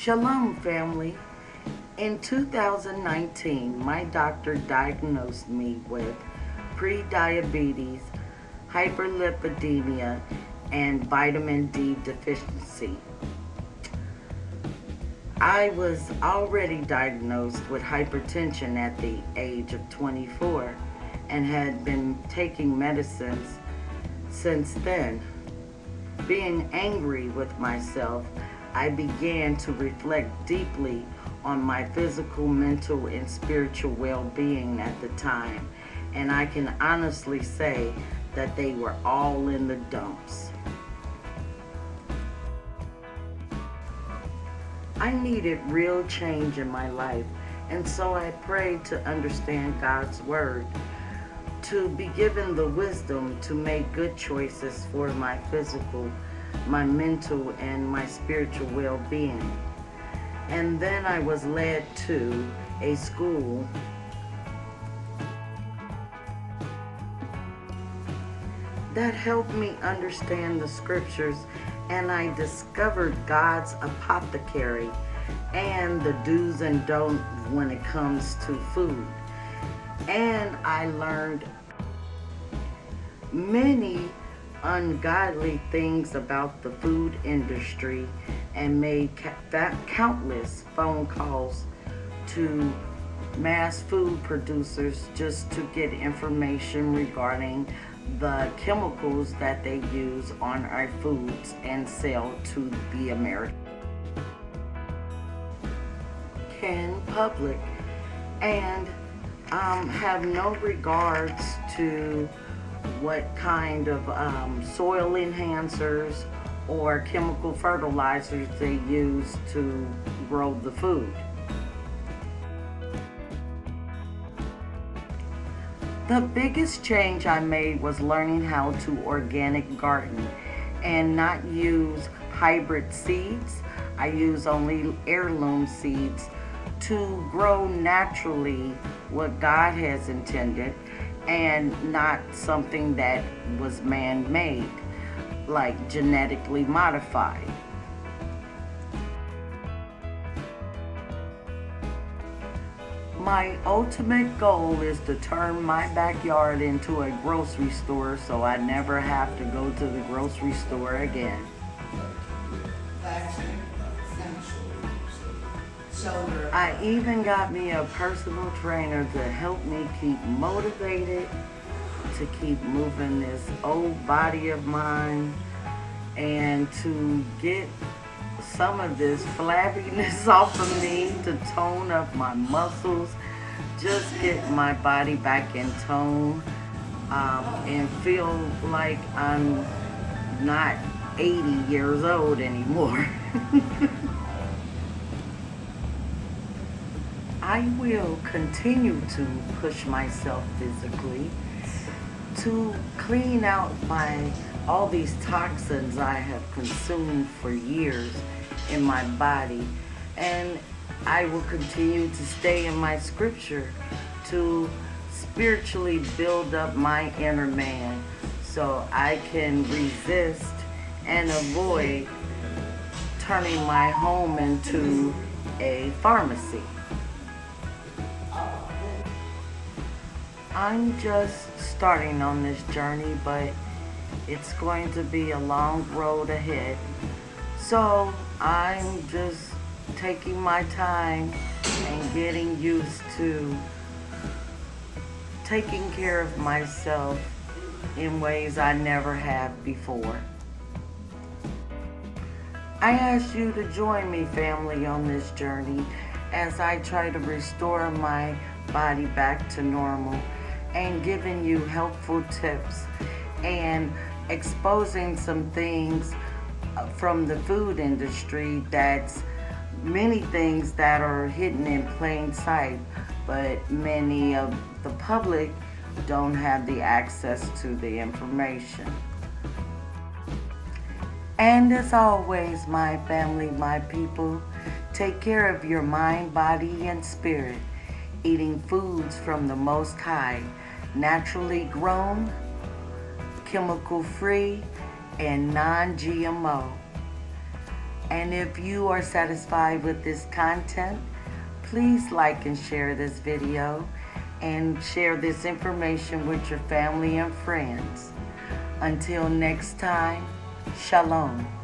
Shalom Family. In 2019, my doctor diagnosed me with prediabetes, hyperlipidemia, and vitamin D deficiency. I was already diagnosed with hypertension at the age of 24 and had been taking medicines since then. Being angry with myself, I began to reflect deeply on my physical, mental, and spiritual well-being at the time, and I can honestly say that they were all in the dumps. I needed real change in my life, and so I prayed to understand God's Word, to be given the wisdom to make good choices for my physical, my mental, and my spiritual well-being. And then I was led to a school that helped me understand the scriptures, and I discovered God's apothecary and the do's and don'ts when it comes to food. And I learned many ungodly things about the food industry and made countless phone calls to mass food producers just to get information regarding the chemicals that they use on our foods and sell to the American public, and have no regards to what kind of soil enhancers or chemical fertilizers they use to grow the food. The biggest change I made was learning how to organic garden and not use hybrid seeds. I use only heirloom seeds to grow naturally what God has intended, and not something that was man-made, like genetically modified. My ultimate goal is to turn my backyard into a grocery store so I never have to go to the grocery store again. I even got me a personal trainer to help me keep motivated, to keep moving this old body of mine, and to get some of this flabbiness off of me, to tone up my muscles, just get my body back in tone, and feel like I'm not 80 years old anymore. I will continue to push myself physically to clean out all these toxins I have consumed for years in my body, and I will continue to stay in my scripture to spiritually build up my inner man so I can resist and avoid turning my home into a pharmacy. I'm just starting on this journey, but it's going to be a long road ahead. So I'm just taking my time and getting used to taking care of myself in ways I never have before. I ask you to join me, family, on this journey as I try to restore my body back to normal, and giving you helpful tips and exposing some things from the food industry, that's many things that are hidden in plain sight, but many of the public don't have the access to the information. And as always, my family, my people, take care of your mind, body, and spirit, eating foods from the Most High, naturally grown, chemical-free, and non-GMO. And if you are satisfied with this content, please like and share this video and share this information with your family and friends. Until next time, Shalom.